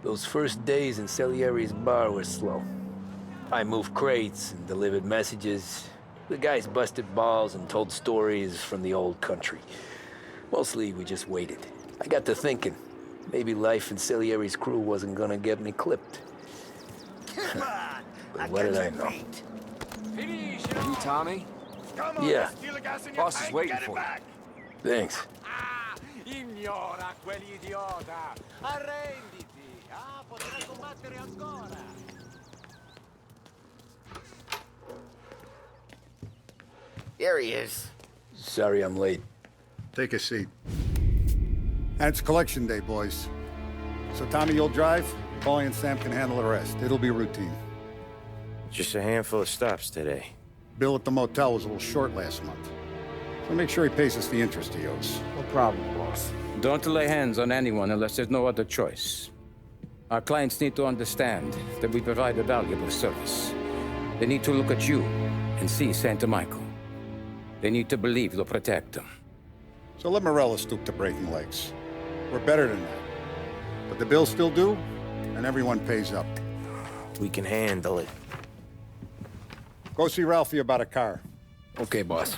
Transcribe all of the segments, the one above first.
Those first days in Salieri's bar were slow. I moved crates and delivered messages. The guys busted balls and told stories from the old country. Mostly, we just waited. I got to thinking, maybe life in Salieri's crew wasn't gonna get me clipped. But what did I know? You, Tommy? Yeah. Boss is waiting for you. Thanks. Ignora quell'idiota! Arrenditi! Potrai combattere ancora! There he is. Sorry I'm late. Take a seat. And it's collection day, boys. So Tommy, you'll drive. Paulie and Sam can handle the rest. It'll be routine. Just a handful of stops today. Bill at the motel was a little short last month. So make sure he pays us the interest he owes. No problem, boss. Don't lay hands on anyone unless there's no other choice. Our clients need to understand that we provide a valuable service. They need to look at you and see Santa Michael. They need to believe you'll protect them. So let Morella stoop to breaking legs. We're better than that. But the bill's still due, and everyone pays up. We can handle it. Go see Ralphie about a car. Okay, boss.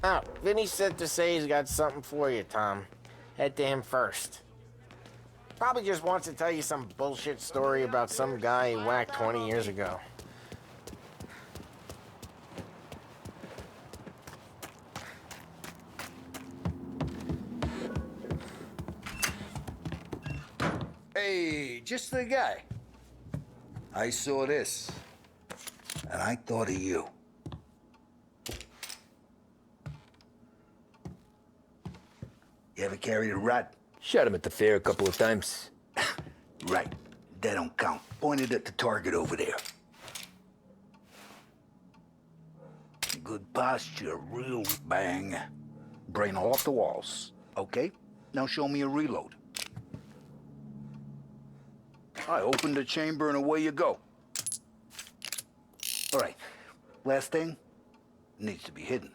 Oh, Vinny said to say he's got something for you, Tom. Head to him first. Probably just wants to tell you some bullshit story about some guy he whacked 20 years ago. Hey, just the guy. I saw this, and I thought of you. You ever carried a rat? Shot him at the fair a couple of times. Right. That don't count. Pointed at the target over there. Good posture, real bang. Brain off the walls. Okay? Now show me a reload. I opened the chamber and away you go. All right. Last thing. Needs to be hidden.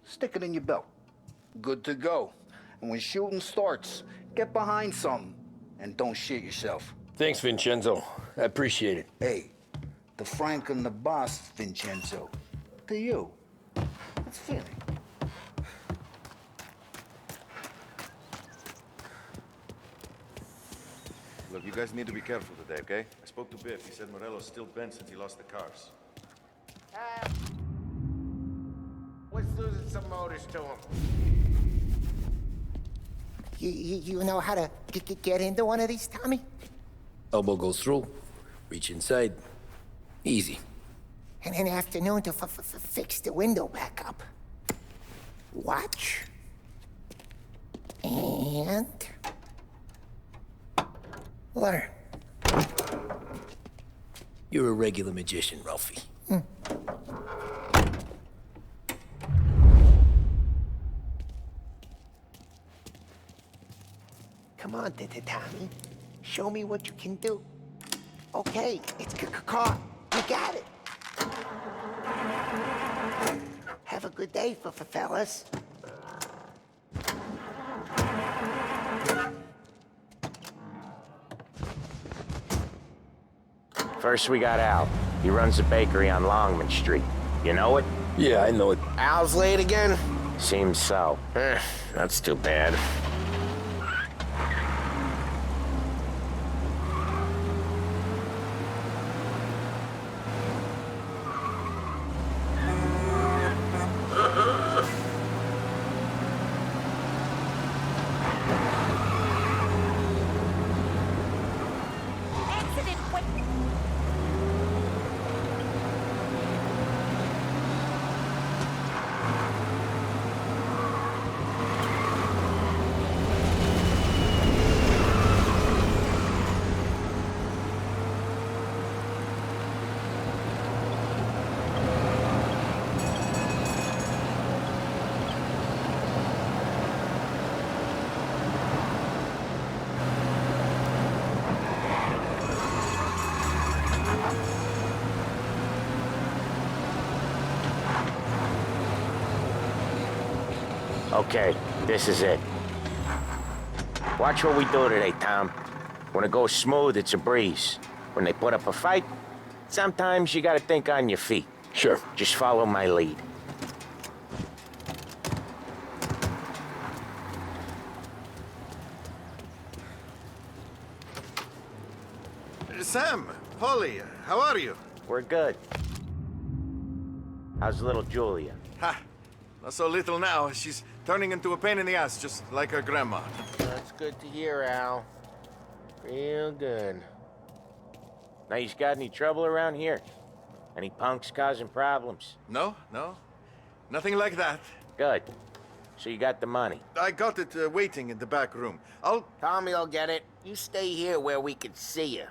Stick it in your belt. Good to go. And when shooting starts, get behind something and don't shit yourself. Thanks, Vincenzo. I appreciate it. Hey, the Frank and the boss, Vincenzo. To you. It's fitting. Look, you guys need to be careful today, okay? I spoke to Biff. He said Morello's still bent since he lost the cars. Let's lose some motors to him. You know how to get into one of these, Tommy? Elbow goes through, reach inside. Easy. And an afternoon to fix the window back up. Watch. And... learn. You're a regular magician, Ralphie. Come on, Tommy. Show me what you can do. Okay, it's caught. You got it. Have a good day, fellas. First we got Al. He runs a bakery on Longman Street. You know it? Yeah, I know it. Al's late again? Seems so. That's too bad. Okay, this is it. Watch what we do today, Tom. When it goes smooth, it's a breeze. When they put up a fight, sometimes you gotta think on your feet. Sure. Just follow my lead. Sam, Polly, how are you? We're good. How's little Julia? Ha! Not so little now. She's turning into a pain in the ass, just like her grandma. That's good to hear, Al. Real good. Now, you got any trouble around here? Any punks causing problems? No, no. Nothing like that. Good. So you got the money? I got it waiting in the back room. Tommy'll get it. You stay here where we can see you.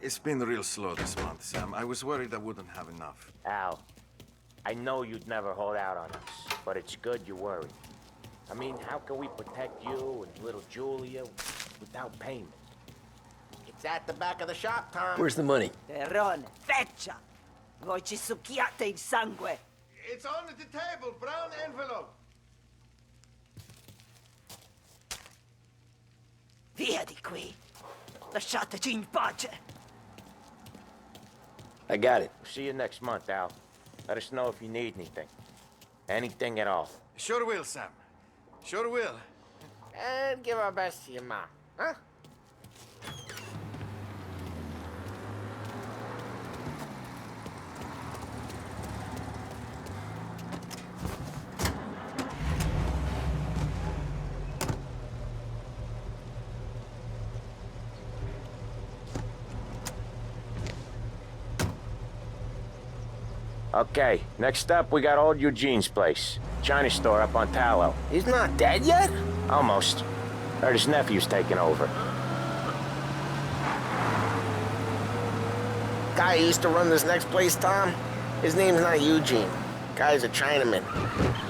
It's been real slow this month, Sam. I was worried I wouldn't have enough. Al, I know you'd never hold out on us, but it's good you're worried. I mean, how can we protect you and little Julia without payment? It's at the back of the shop, Tom. Where's the money? Terrone, feccia! Voi ci succhiate il sangue! It's on the table, brown envelope. Via di qui! Lasciateci in pace! I got it. See you next month, Al. Let us know if you need anything. Anything at all. Sure will, Sam. Sure will. And give our best to your mom, huh? Okay, next up, we got old Eugene's place. China store up on Tallow. He's not dead yet? Almost. Heard his nephew's taking over. Guy who used to run this next place, Tom? His name's not Eugene. Guy's a Chinaman.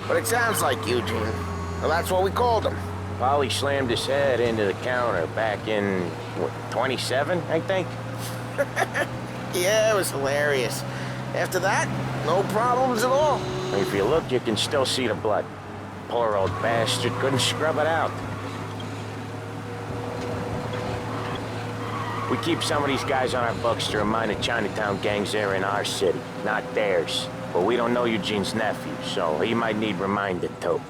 But it sounds like Eugene. Well, that's what we called him. Polly slammed his head into the counter back in, what, 27, I think? Yeah, it was hilarious. After that, no problems at all. If you look, you can still see the blood. Poor old bastard couldn't scrub it out. We keep some of these guys on our books to remind the Chinatown gangs they're in our city, not theirs. But we don't know Eugene's nephew, so he might need reminded too.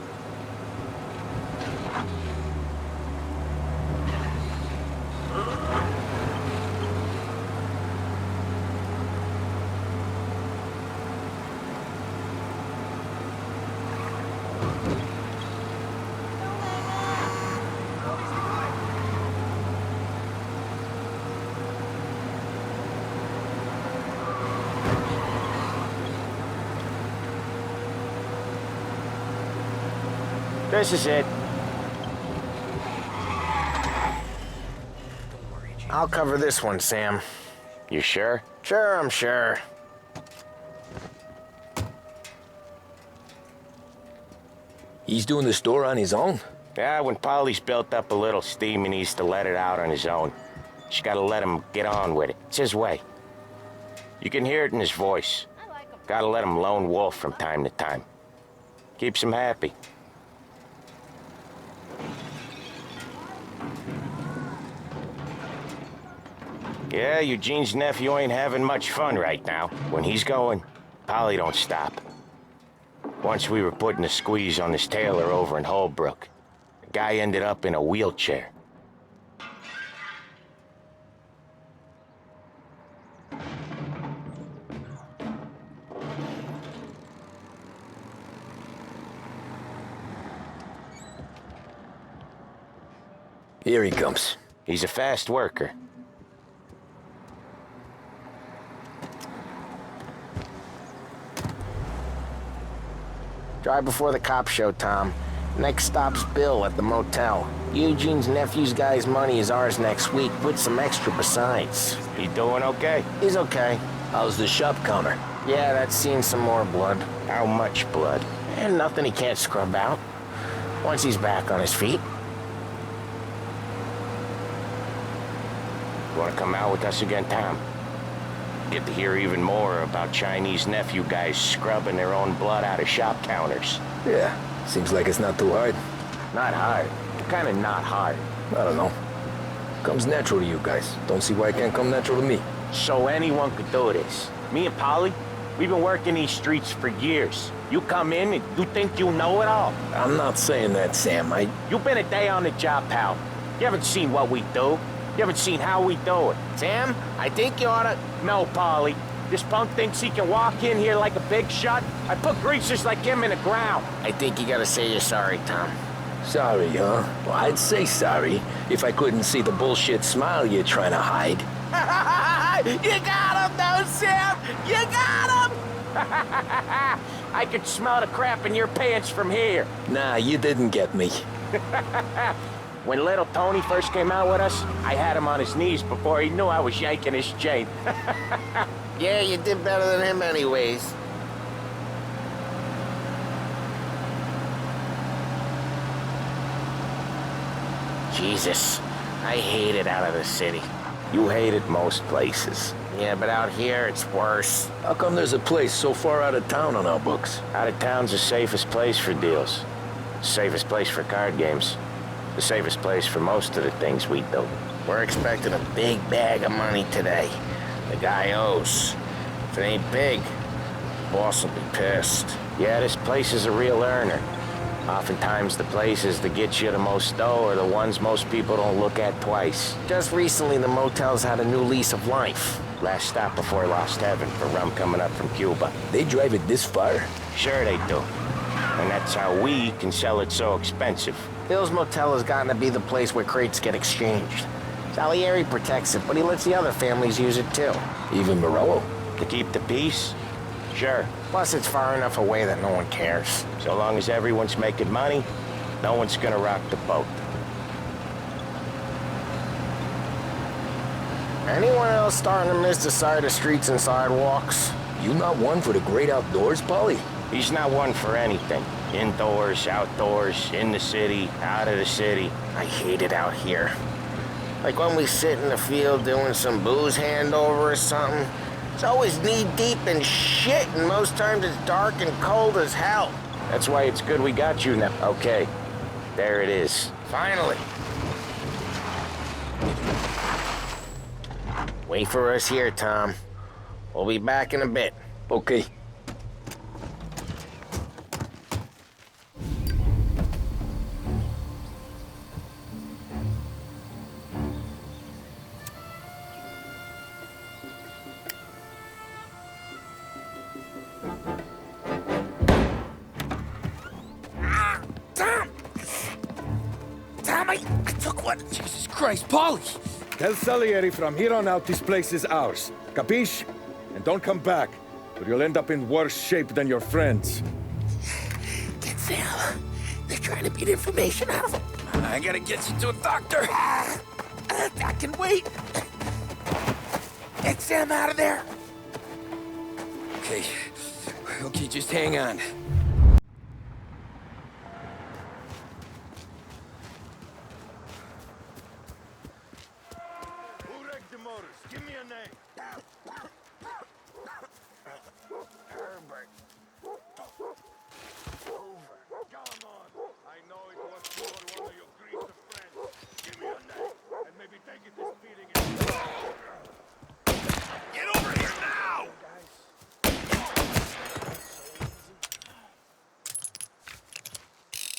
This is it. I'll cover this one, Sam. You sure? Sure, I'm sure. He's doing the store on his own? Yeah, when Polly's built up a little steam, he needs to let it out on his own. Just gotta let him get on with it. It's his way. You can hear it in his voice. Gotta let him lone wolf from time to time. Keeps him happy. Yeah, Eugene's nephew ain't having much fun right now. When he's going, Polly don't stop. Once we were putting a squeeze on this tailor over in Holbrook. The guy ended up in a wheelchair. Here he comes. He's a fast worker. Drive before the cops show, Tom. Next stop's Bill at the motel. Eugene's nephew's guy's money is ours next week, with some extra besides. He doing okay? He's okay. How's the shop counter? Yeah, that's seen some more blood. How much blood? And nothing he can't scrub out. Once he's back on his feet. You wanna come out with us again, Tom? Get to hear even more about Chinese nephew guys scrubbing their own blood out of shop counters. Yeah, Seems like it's not too hard. Not hard. Kinda not hard. I don't know. Comes natural to you guys. Don't see why it can't come natural to me. So anyone could do this. Me and Polly, we've been working these streets for years. You come in and you think you know it all. I'm not saying that, Sam. You've been a day on the job, pal. You haven't seen what we do. You haven't seen how we do it. Sam, I think you oughta... No, Polly. This punk thinks he can walk in here like a big shot. I put greasers like him in the ground. I think you gotta say you're sorry, Tom. Sorry, huh? Well, I'd say sorry if I couldn't see the bullshit smile you're trying to hide. You got him, though, Sam! You got him! I could smell the crap in your pants from here. Nah, you didn't get me. When little Tony first came out with us, I had him on his knees before he knew I was yanking his chain. Yeah, you did better than him anyways. Jesus, I hate it out of the city. You hate it most places. Yeah, but out here, it's worse. How come there's a place so far out of town on our books? Out of town's the safest place for deals. The safest place for card games. The safest place for most of the things we do. We're expecting a big bag of money today. The guy owes. If it ain't big, the boss will be pissed. Yeah, this place is a real earner. Oftentimes the places that get you the most dough are the ones most people don't look at twice. Just recently, the motel's had a new lease of life. Last stop before Lost Heaven for rum coming up from Cuba. They drive it this far? Sure they do. And that's how we can sell it so expensive. Bill's Motel has gotten to be the place where crates get exchanged. Salieri protects it, but he lets the other families use it too. Even Morello? To keep the peace? Sure. Plus, it's far enough away that no one cares. So long as everyone's making money, no one's gonna rock the boat. Anyone else starting to miss the side of streets and sidewalks? You not one for the great outdoors, Polly? He's not one for anything. Indoors, outdoors, in the city, out of the city. I hate it out here. Like when we sit in the field doing some booze handover or something. It's always knee-deep in shit, and most times it's dark and cold as hell. That's why it's good we got you now. Okay, there it is. Finally. Wait for us here, Tom. We'll be back in a bit. Okay. Jesus Christ, Polly! Tell Salieri from here on out this place is ours. Capiche? And don't come back, or you'll end up in worse shape than your friends. Get Sam. They're trying to beat information out of him. I gotta get you to a doctor. I can wait. Get Sam out of there. Okay, just hang on. Give me a name. Herbert. Over. Come on. I know it was you or one of your greaser friends. Give me a name, and maybe take it this feeling is... Get over here now!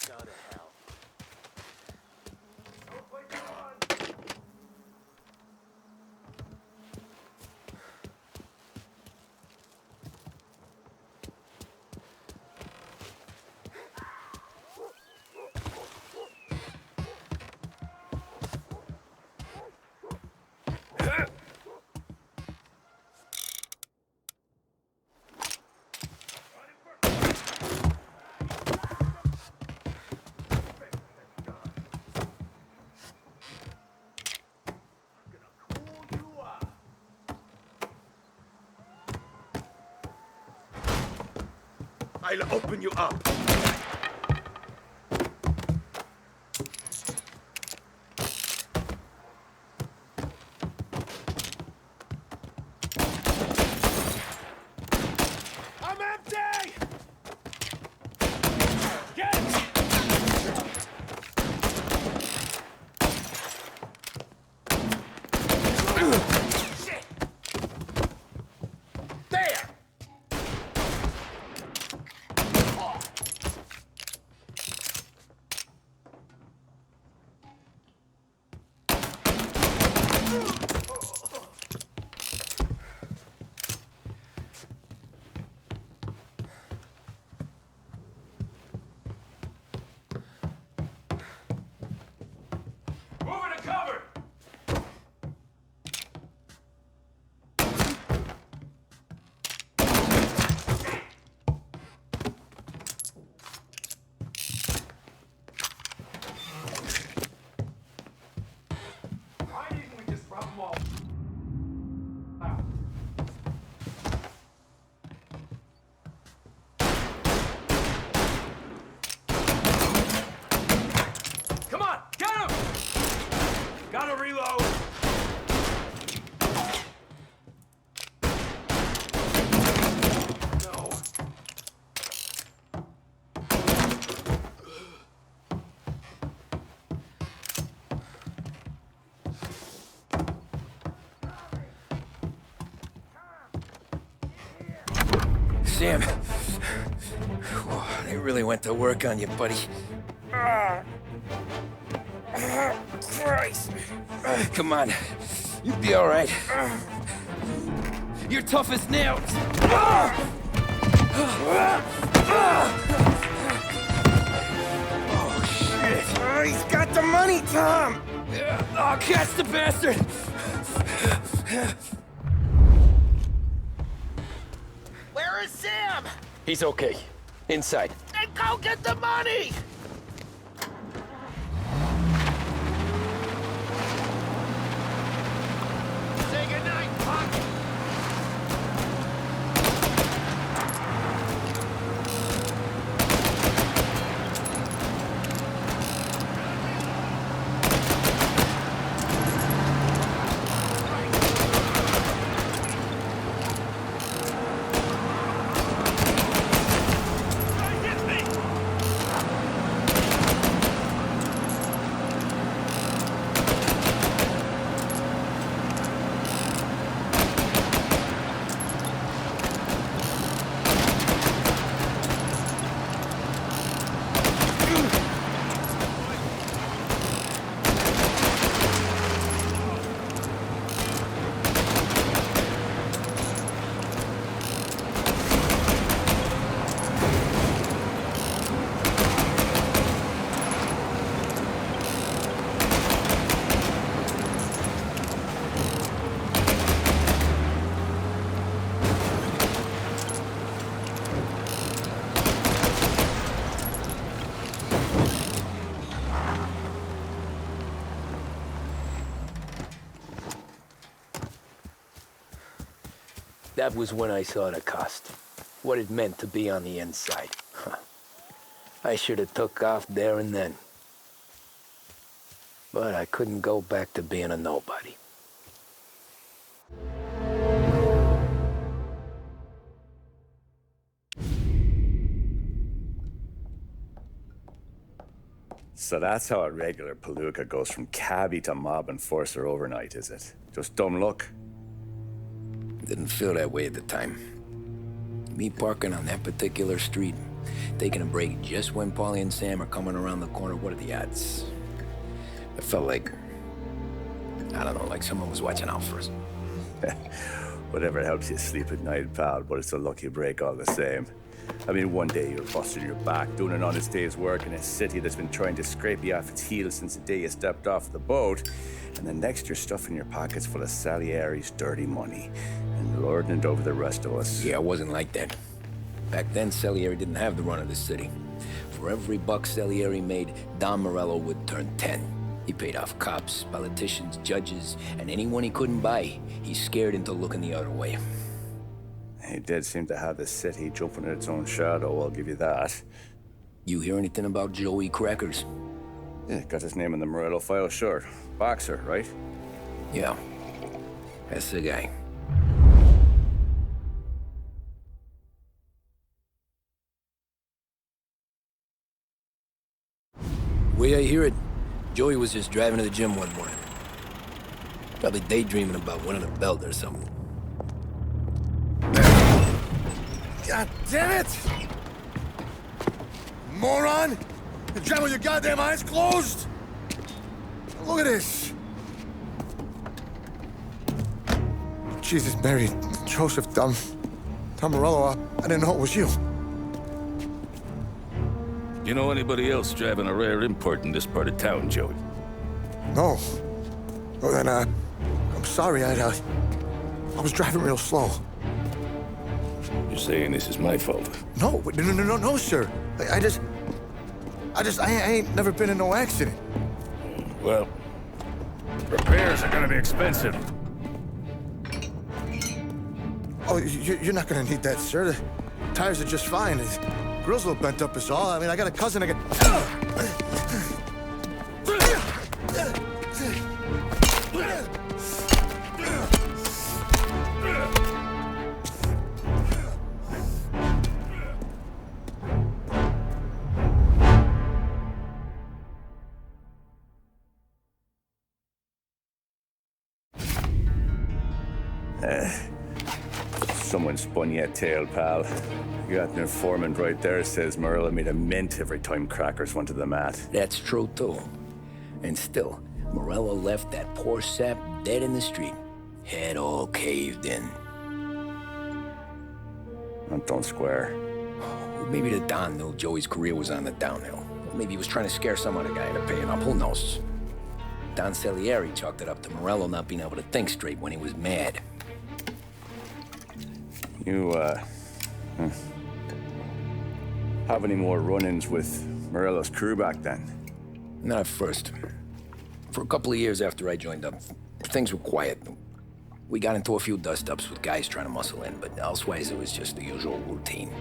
Go to hell. I'll open you up. I'm empty! Get Come on, get him! Gotta reload! No. Sam. They really went to work on you, buddy. Christ. Come on. You'll be all right. You're tough as nails. Oh, shit. He's got the money, Tom. Oh, catch the bastard. Where is Sam? He's okay. Inside. Then go get the money! Say goodnight, punk! That was when I saw the cost. What it meant to be on the inside. Huh. I should have took off there and then. But I couldn't go back to being a nobody. So that's how a regular palooka goes from cabbie to mob enforcer overnight, is it? Just dumb luck? Didn't feel that way at the time. Me parking on that particular street, taking a break just when Paulie and Sam are coming around the corner, what are the odds? It felt like, I don't know, like someone was watching out for us. Whatever helps you sleep at night, pal, but it's a lucky break all the same. I mean, one day you're busting your back, doing an honest day's work in a city that's been trying to scrape you off its heels since the day you stepped off the boat, and the next you're stuffing your pockets full of Salieri's dirty money and lording it over the rest of us. Yeah, it wasn't like that. Back then, Salieri didn't have the run of the city. For every buck Salieri made, Don Morello would turn 10. He paid off cops, politicians, judges, and anyone he couldn't buy, he scared into looking the other way. He did seem to have the city jumping in its own shadow, I'll give you that. You hear anything about Joey Crackers? Yeah, got his name in the Morello file, sure. Boxer, right? Yeah, that's the guy. The way I hear it, Joey was just driving to the gym one morning. Probably daydreaming about winning a belt or something. God damn it! Moron! You're driving with your goddamn eyes closed! Look at this! Jesus, Mary, Joseph, Tom Morello, I didn't know it was you. You know anybody else driving a rare import in this part of town, Joey? No. Well, then, I'm sorry, I was driving real slow. You're saying this is my fault? No, no, sir. I ain't never been in no accident. Well, repairs are gonna be expensive. Oh, you're not gonna need that, sir. The tires are just fine. The grill's a little bent up is all. I mean, I got a cousin I got... Someone spun you a tale, pal. You got an informant right there says Morello made a mint every time crackers went to the mat. That's true, too. And still, Morello left that poor sap dead in the street. Head all caved in. That don't square. Maybe the Don knew Joey's career was on the downhill. Maybe he was trying to scare some other guy into paying up. Who knows? Don Salieri chalked it up to Morello not being able to think straight when he was mad. You, have any more run-ins with Morello's crew back then? Not at first. For a couple of years after I joined up, things were quiet. We got into a few dust-ups with guys trying to muscle in, but elsewise it was just the usual routine.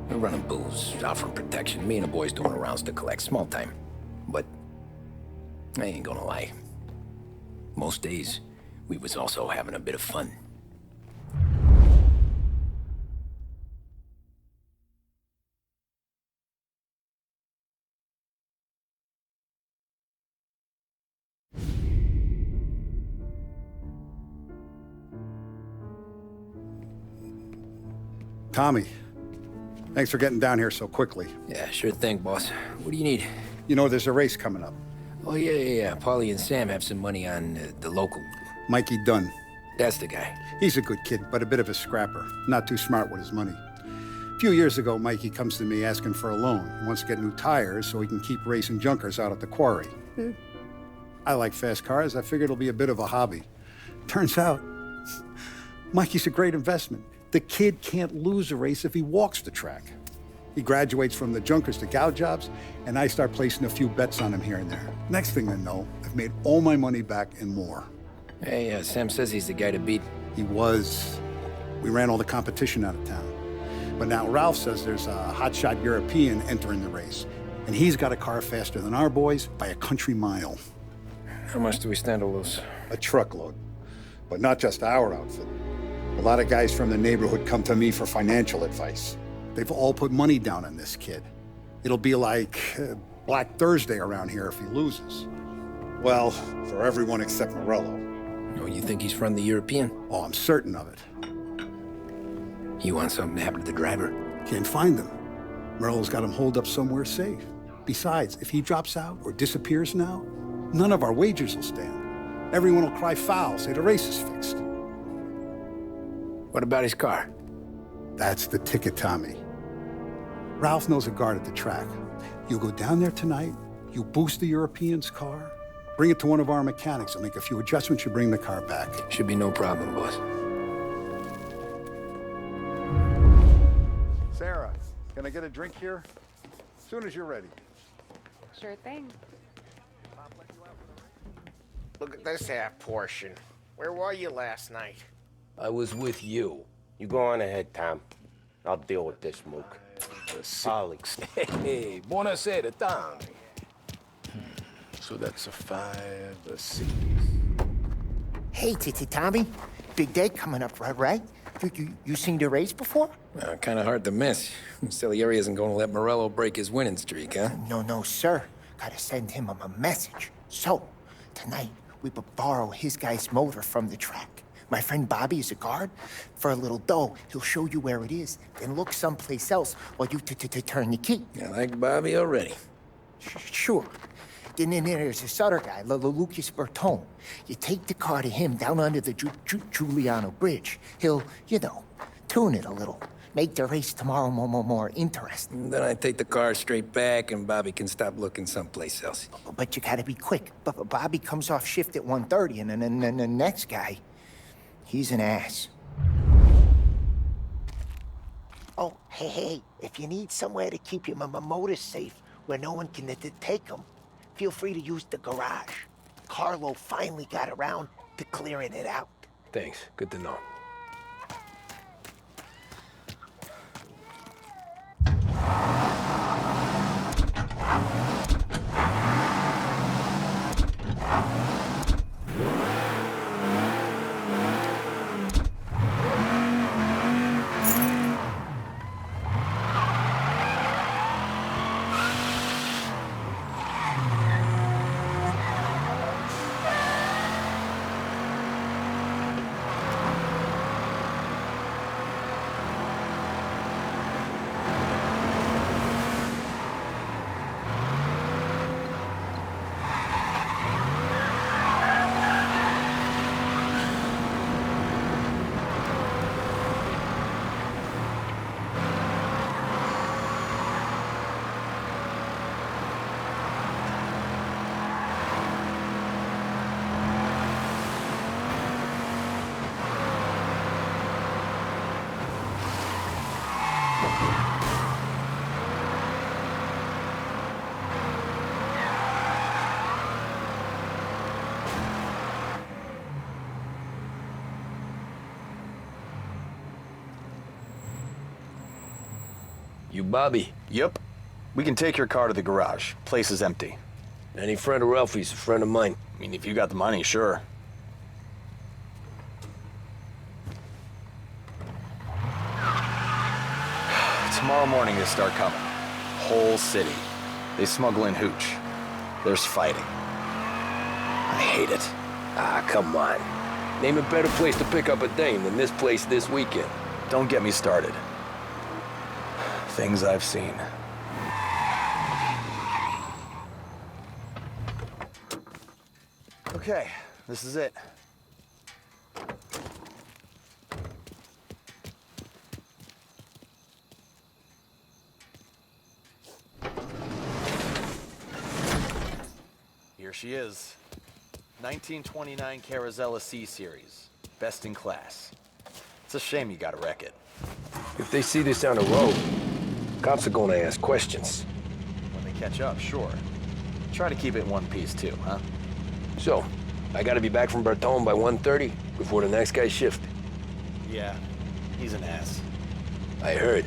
We're running booze, offering protection, me and the boys doing rounds to collect, small time. But I ain't gonna lie. Most days, we was also having a bit of fun. Tommy, thanks for getting down here so quickly. Yeah, sure thing, boss. What do you need? You know, there's a race coming up. Oh, yeah. Paulie and Sam have some money on the local. Mikey Dunn. That's the guy. He's a good kid, but a bit of a scrapper. Not too smart with his money. A few years ago, Mikey comes to me asking for a loan. He wants to get new tires so he can keep racing junkers out at the quarry. I like fast cars. I figured it'll be a bit of a hobby. Turns out, Mikey's a great investment. The kid can't lose a race if he walks the track. He graduates from the junkers to gal jobs, and I start placing a few bets on him here and there. Next thing I know, I've made all my money back and more. Hey, Sam says he's the guy to beat. He was. We ran all the competition out of town. But now Ralph says there's a hotshot European entering the race, and he's got a car faster than our boys by a country mile. How much do we stand to lose? A truckload. But not just our outfit. A lot of guys from the neighborhood come to me for financial advice. They've all put money down on this kid. It'll be like Black Thursday around here if he loses. Well, for everyone except Morello. Oh, you think he's from the European? Oh, I'm certain of it. You want something to happen to the driver? Can't find him. Morello's got him holed up somewhere safe. Besides, if he drops out or disappears now, none of our wagers will stand. Everyone will cry foul, say the race is fixed. What about his car? That's the ticket, Tommy. Ralph knows a guard at the track. You go down there tonight, you boost the European's car, bring it to one of our mechanics, and make a few adjustments, you bring the car back. Should be no problem, boss. Sarah, can I get a drink here? As soon as you're ready. Sure thing. Look at this half portion. Where were you last night? I was with you. You go on ahead, Tom. I'll deal with this mook. Alex. Hey, buonasera, Tommy. So that's a 5, a 6. Hey, Tommy. Big day coming up, right? You seen the race before? Kind of hard to miss. Salieri isn't going to let Morello break his winning streak, huh? No, sir. Gotta send him a message. So, tonight, we borrow his guy's motor from the track. My friend Bobby is a guard. For a little dough, he'll show you where it is, then look someplace else while you turn the key. I like Bobby already. Sure. Then there's this other guy, Lucas Bertone. You take the car to him down under the Giuliano Bridge. He'll, tune it a little. Make the race tomorrow more interesting. Then I take the car straight back and Bobby can stop looking someplace else. But you gotta be quick. But Bobby comes off shift at 1:30 and then the next guy, he's an ass. Oh, hey, if you need somewhere to keep your motor safe where no one can take them, feel free to use the garage. Carlo finally got around to clearing it out. Thanks. Good to know. You Bobby? Yep. We can take your car to the garage. Place is empty. Any friend of Ralphie's a friend of mine. I mean, if you got the money, sure. Tomorrow morning they start coming. Whole city. They smuggle in hooch. There's fighting. I hate it. Ah, come on. Name a better place to pick up a dame than this place this weekend. Don't get me started. Things I've seen. Okay, this is it. Here she is. 1929 Carazella C Series. Best in class. It's a shame you gotta wreck it. If they see this on the road, cops are gonna ask questions. When they catch up, sure. Try to keep it in one piece too, huh? So, I gotta be back from Bertone by 1:30 before the next guy's shift. Yeah, he's an ass. I heard.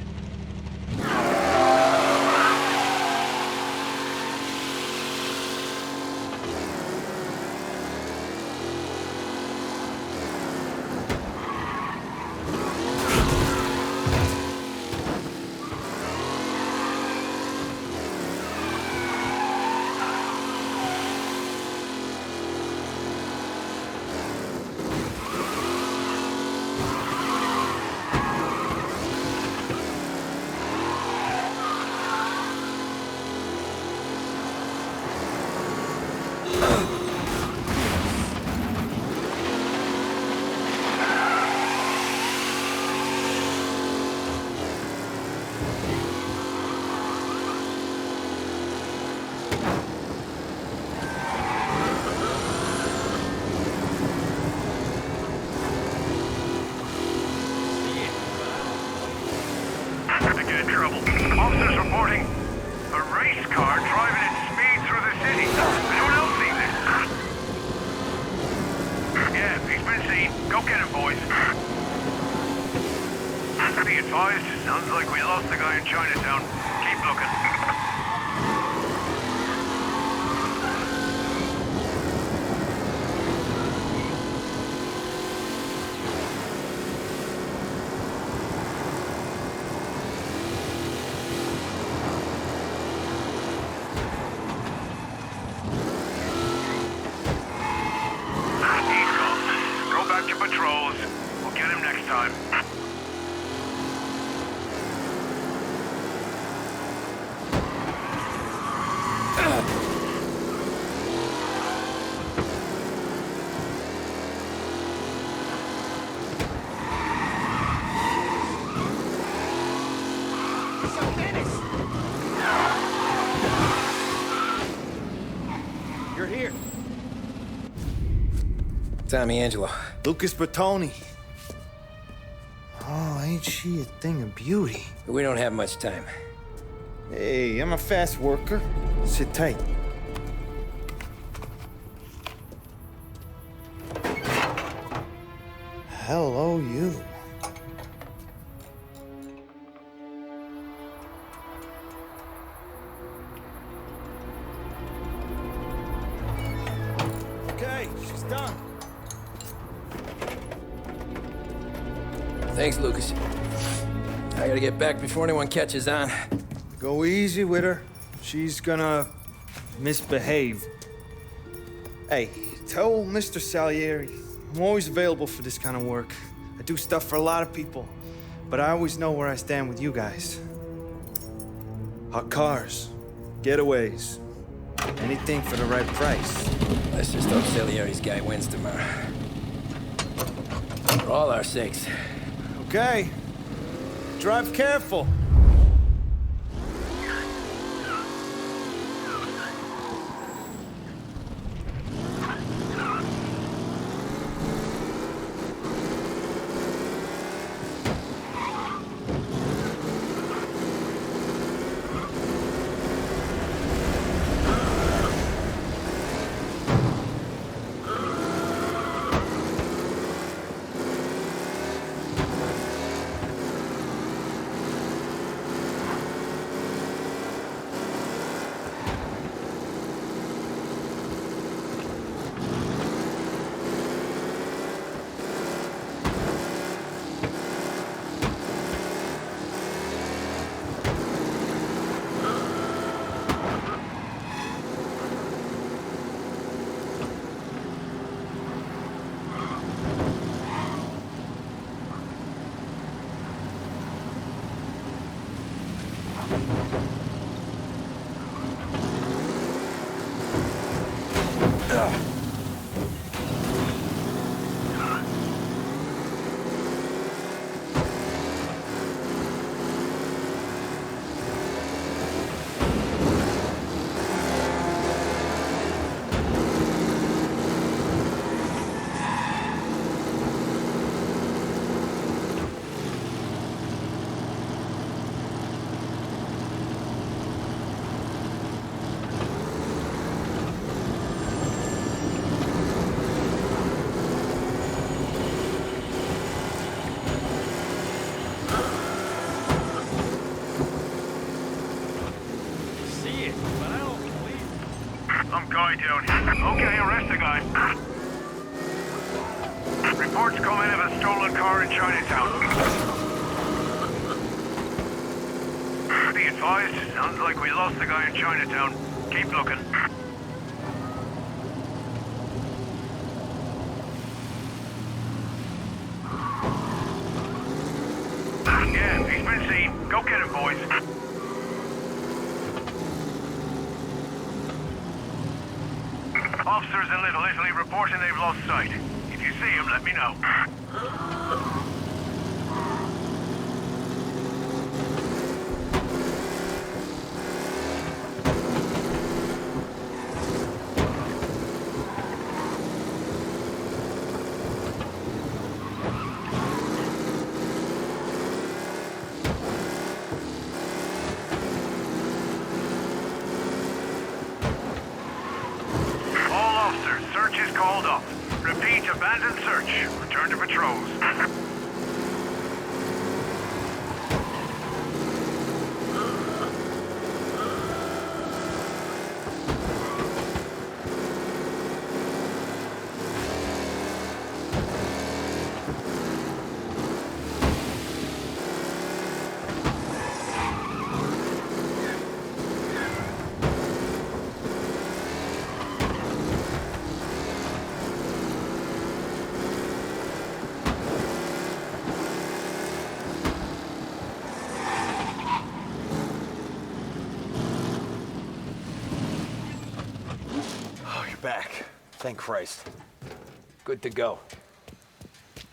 Officers reporting a race car driving at speed through the city. Anyone else seen this? Yeah, he's been seen. Go get him, boys. Be advised, sounds like we lost the guy in Chinatown. Keep looking. Patrols. We'll get him next time. You're here. Tommy Angelo. Lucas Bertoni. Oh, ain't she a thing of beauty? We don't have much time. Hey, I'm a fast worker. Sit tight. Hello, you. Okay, she's done. Thanks, Lucas. I gotta get back before anyone catches on. Go easy with her. She's gonna misbehave. Hey, tell Mr. Salieri I'm always available for this kind of work. I do stuff for a lot of people, but I always know where I stand with you guys. Hot cars, getaways, anything for the right price. Let's just hope Salieri's guy wins tomorrow. For all our sakes. Okay. Drive careful. Some guy down here. Okay, arrest the guy. Reports come in of a stolen car in Chinatown. Be advised, sounds like we lost the guy in Chinatown. Keep looking. Yeah, he's been seen. Go get him, boys. Officers in Little Italy reporting they've lost sight. If you see him, let me know. Search is called off. Repeat, abandoned search. Return to patrols. Back. Thank Christ. Good to go.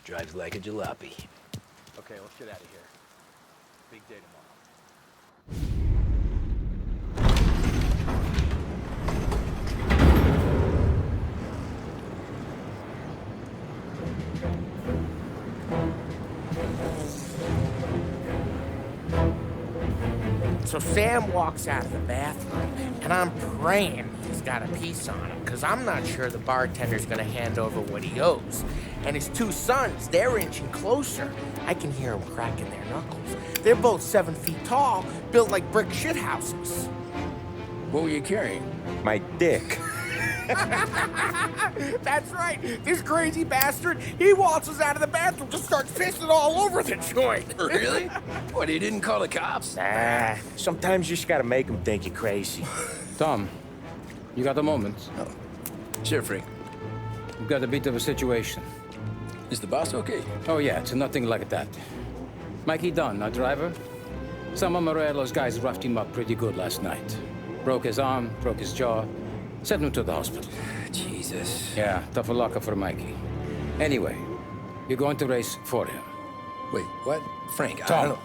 Drives like a jalopy. Okay, let's get out of here. Big day tomorrow. So Sam walks out of the bathroom, and I'm praying he's got a piece on him, because I'm not sure the bartender's going to hand over what he owes. And his two sons, they're inching closer. I can hear them cracking their knuckles. They're both 7 feet tall, built like brick shithouses. What were you carrying? My dick. That's right. This crazy bastard, he waltzes out of the bathroom, just starts pissing all over the joint. Really? What, he didn't call the cops? Nah, sometimes you just gotta make them think you're crazy. Tom, you got a moment? Oh. Sure, Frank. We've got a bit of a situation. Is the boss okay? Oh, yeah, it's nothing like that. Mikey Dunn, our driver. Some of Morello's guys roughed him up pretty good last night. Broke his arm, broke his jaw. Sent him to the hospital. Jesus. Yeah, tough luck for Mikey. Anyway, you're going to race for him. Wait, what? Frank, Tom, I don't know.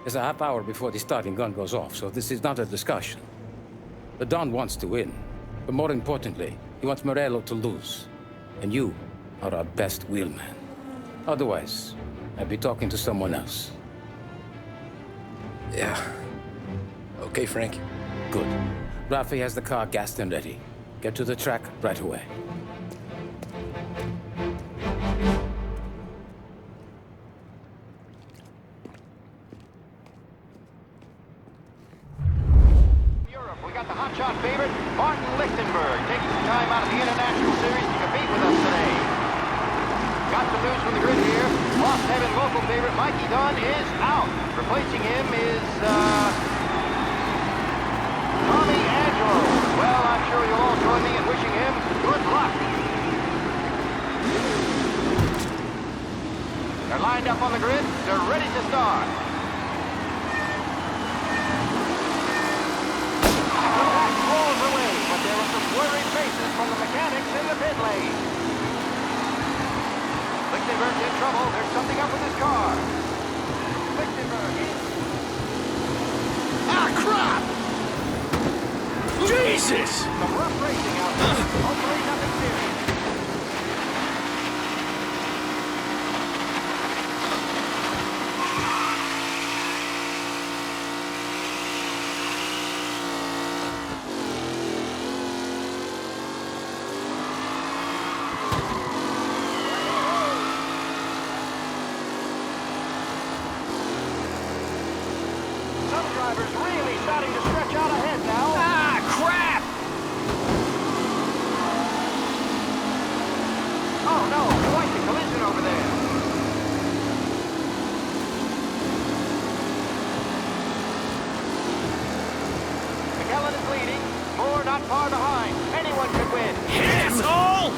There's a half hour before the starting gun goes off, so this is not a discussion. The Don wants to win, but more importantly, he wants Morello to lose. And you are our best wheelman. Otherwise, I'd be talking to someone else. Yeah. Okay, Frank. Good. Rafi has the car gassed and ready. Get to the track right away. Europe, we got the hotshot favorite, Martin Lichtenberg, taking some time out of the International Series to compete with us today. Got some news from the grid here. Lost Heaven local favorite Mikey Dunn is out. Replacing him is, Tommy Angelo. Well, I'm sure you'll all join me in wishing him good luck. They're lined up on the grid. They're ready to start. The pack rolls away, but there are some worried faces from the mechanics. Some rough racing out there. Hopefully nothing serious. Drivers really starting to stretch out ahead now. Ah, crap! Oh no, quite the collision over there. McKellen is leading. Moore not far behind. Anyone could win. Asshole!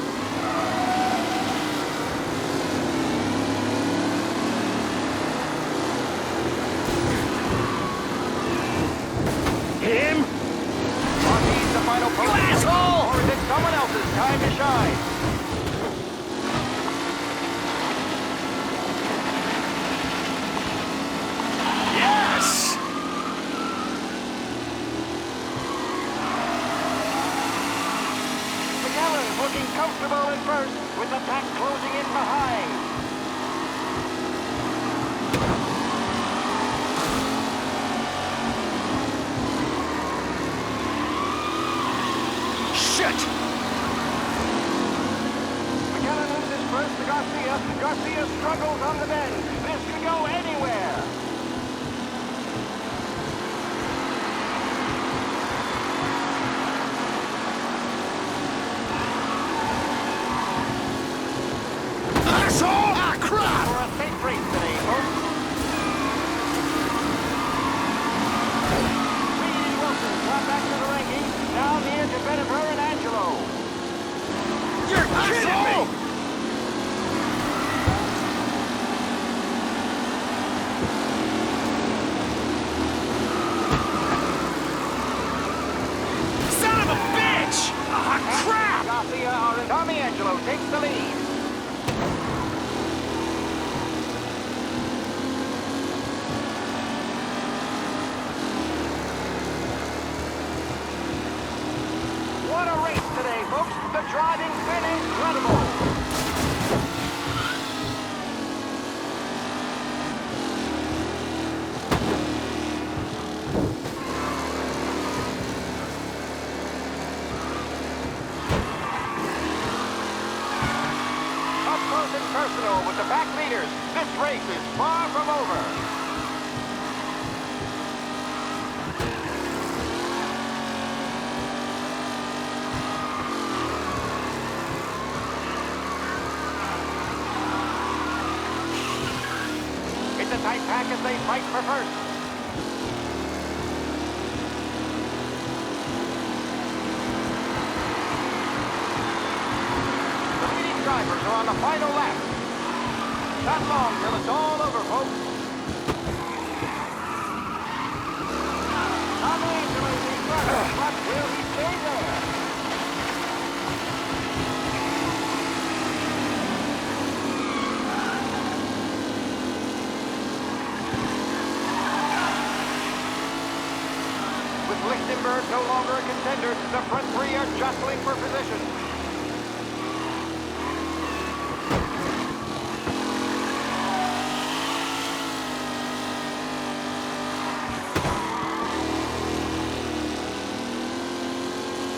Him? Are these the final post? You asshole! Or is it someone else's time to shine? Yes! McKellen looking comfortable in first, with the pack closing in behind. McKellen loses first to Garcia. Garcia struggles on the bend. This could go anywhere. Asshole! Ah, crap! For a safe race today, folks. Reed Wilson got back to the ranking. Now near to Bennifer and Angelo. You're kidding me! Son of a bitch! Ah, crap! Garcia or Tommy Angelo takes the lead. What a race today, folks. The driving's been incredible. Up close and personal with the back leaders. This race is far from over. It's a tight pack as they fight for first. The leading drivers are on the final lap. Not long till it's all over, folks. Tommy Angelo is in front, but will he stay there? With Lichtenberg no longer a contender, the front three are jostling for position.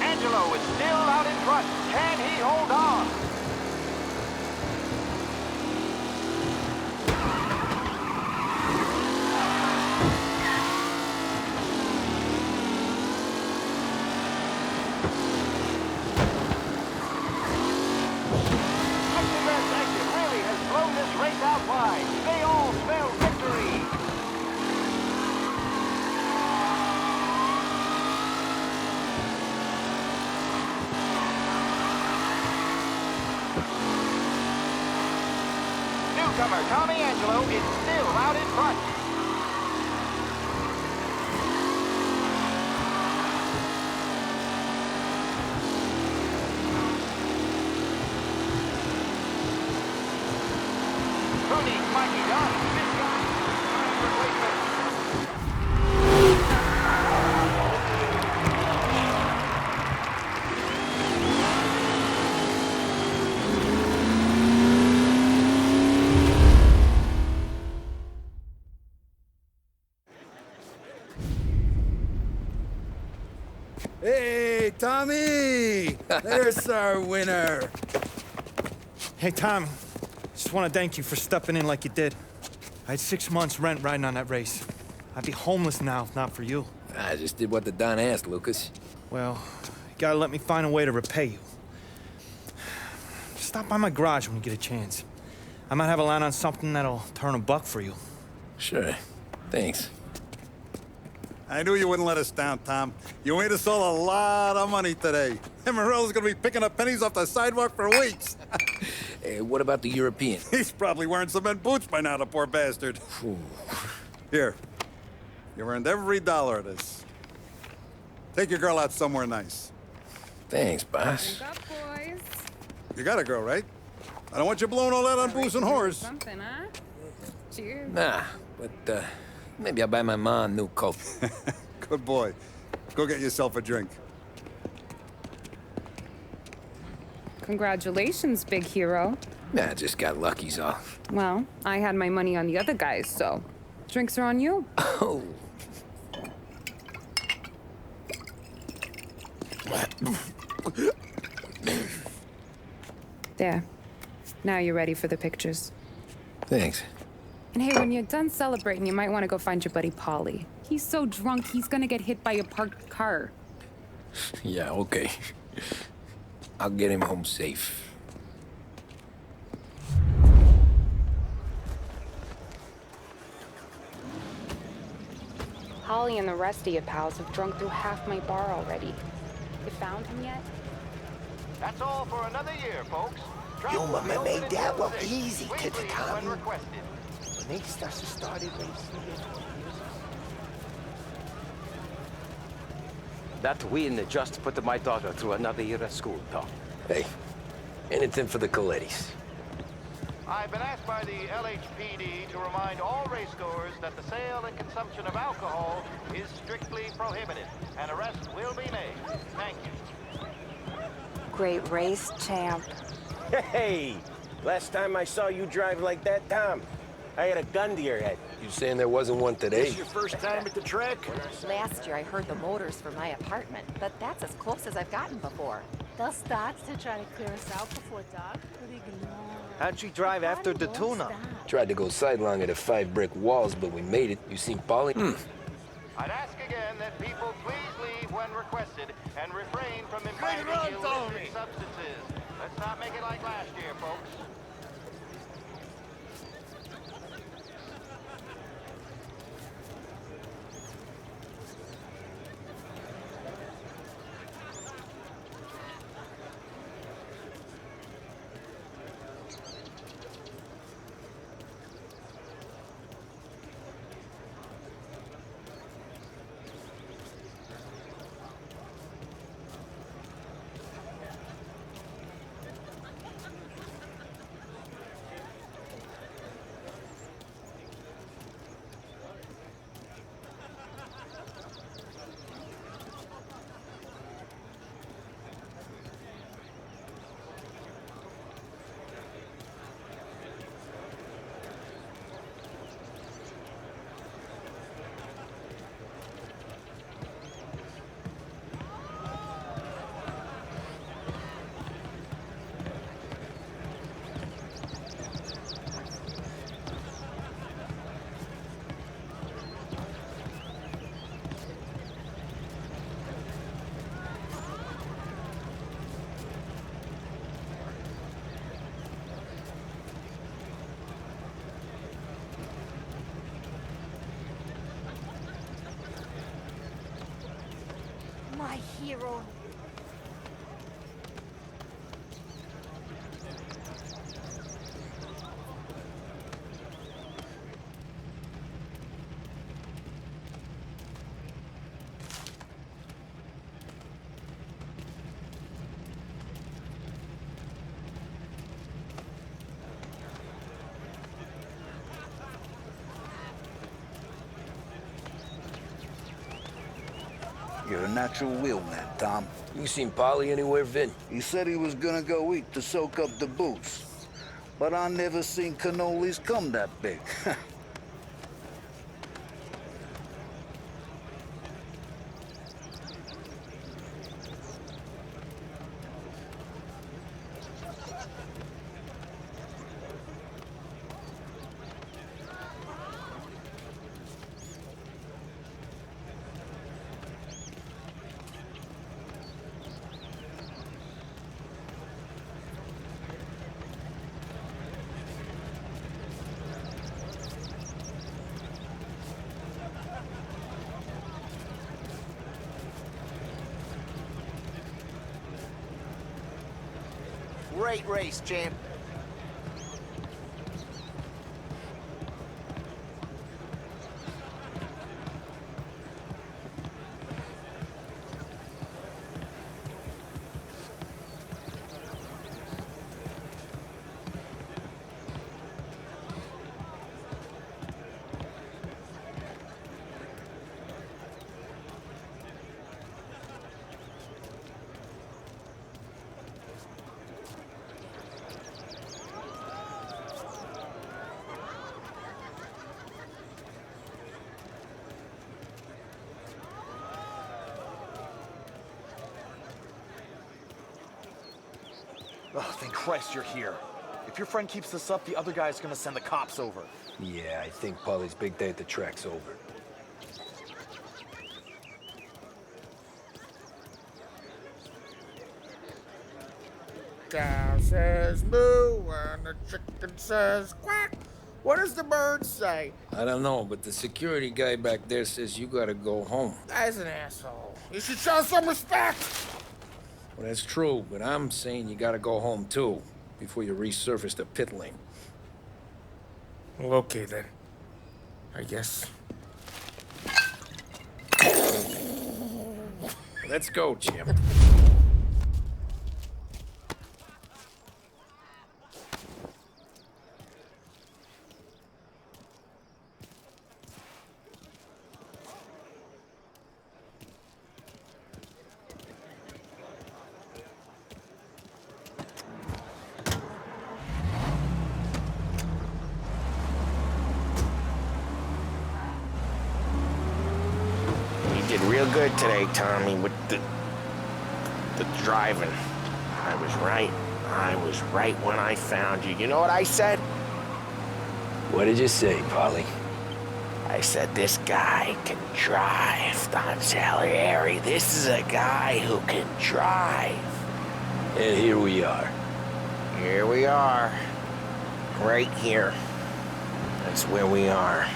Angelo is still out in front. Can he hold on? Lichtenberg's exit really has blown this race out wide. They all spell victory. Newcomer Tommy Angelo is still out in front. Who needs Mikey Dunn? This guy is replacement. Hey, Tommy! There's our winner. Hey, Tommy. Just want to thank you for stepping in like you did. I had 6 months rent riding on that race. I'd be homeless now if not for you. I just did what the Don asked, Lucas. Well, you gotta let me find a way to repay you. Stop by my garage when you get a chance. I might have a line on something that'll turn a buck for you. Sure. Thanks. I knew you wouldn't let us down, Tom. You made us all a lot of money today. Emerald's gonna be picking up pennies off the sidewalk for weeks. Hey, what about the European? He's probably wearing cement boots by now, the poor bastard. Here. You earned every dollar of this. Take your girl out somewhere nice. Thanks, boss. Drink up, boys. You got a girl, right? I don't want you blowing all that on booze and whores. Something, huh? Cheers. Nah, but maybe I'll buy my mom a new coat. Good boy. Go get yourself a drink. Congratulations, big hero. Nah, just got lucky's all. Well, I had my money on the other guys, so drinks are on you. Oh. There. Now you're ready for the pictures. Thanks. And hey, when you're done celebrating, you might want to go find your buddy Paulie. He's so drunk, he's gonna get hit by a parked car. Yeah, okay. I'll get him home safe. Holly and the rest of you pals have drunk through half my bar already. You found him yet? That's all for another year, folks. Yo, mama made that look easy to the Tommy. When requested. When they started racing again. That win just put my daughter through another year at school, Tom. Hey, anything for the Colettis. I've been asked by the LHPD to remind all racegoers that the sale and consumption of alcohol is strictly prohibited. An arrest will be made. Thank you. Great race, champ. Hey! Last time I saw you drive like that, Tom, I had a gun to your head. You saying there wasn't one today? This your first time at the track? Last year I heard the motors for my apartment, but that's as close as I've gotten before. They'll start to try to clear us out before dark, but ignore. How'd she drive after the tuna? Tried to go sidelong at the 5 brick walls, but we made it. You seen Polly? I'd ask again that people please leave when requested and refrain from imbibing illicit substances. Let's not make it like last year, folks. My hero. You're a natural wheelman, Tom. You seen Polly anywhere, Vin? He said he was gonna go eat to soak up the booze. But I never seen cannolis come that big. Great race, champ. Oh, thank Christ you're here. If your friend keeps this up, the other guy's gonna send the cops over. Yeah, I think Polly's big day at the track's over. Cow says moo and the chicken says quack. What does the bird say? I don't know, but the security guy back there says you gotta go home. Guy's an asshole. You should show some respect. Well, that's true, but I'm saying you gotta go home too, before you resurface the pit lane. Well, okay then. I guess. Let's go, champ. You did real good today, Tommy, with the driving. I was right. I was right when I found you. You know what I said? What did you say, Polly? I said, this guy can drive, Don Salieri. This is a guy who can drive. And here we are. Here we are. Right here. That's where we are.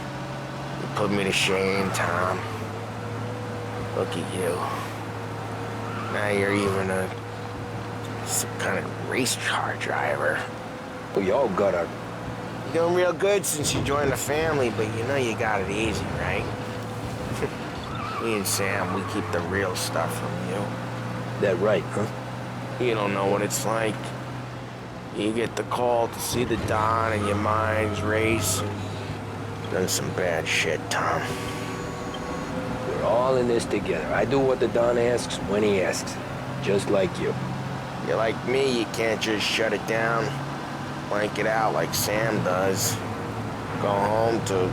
You put me to shame, Tom. Look at you. Now you're even some kind of race car driver. We all got our... You're doing real good since you joined the family, but you know you got it easy, right? Me and Sam, we keep the real stuff from you. That right, huh? You don't know what it's like. You get the call to see the Don and your mind's race. Done some bad shit, Tom. We're all in this together. I do what the Don asks when he asks. Just like you. You're like me, you can't just shut it down. Blank it out like Sam does. Go home to...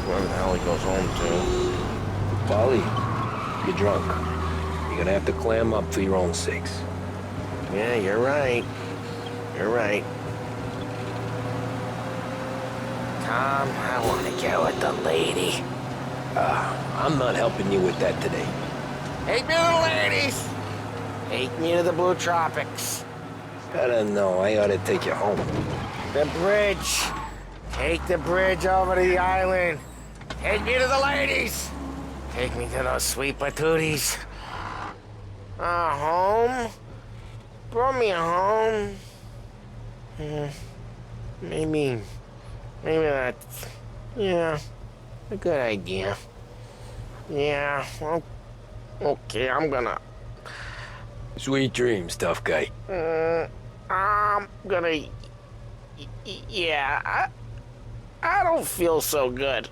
where the hell he goes home to. Polly, you're drunk. You're gonna have to clam up for your own sakes. Yeah, you're right. You're right. Tom, I want to get with the lady. I'm not helping you with that today. Take me to the ladies! Take me to the Blue Tropics. I don't know. I ought to take you home. The bridge. Take the bridge over to the island. Take me to the ladies. Take me to those sweet patooties. Home? Brought me home. Maybe that's... yeah, a good idea. Yeah, well, okay, I'm gonna... Sweet dreams, tough guy. I'm gonna... yeah, I don't feel so good.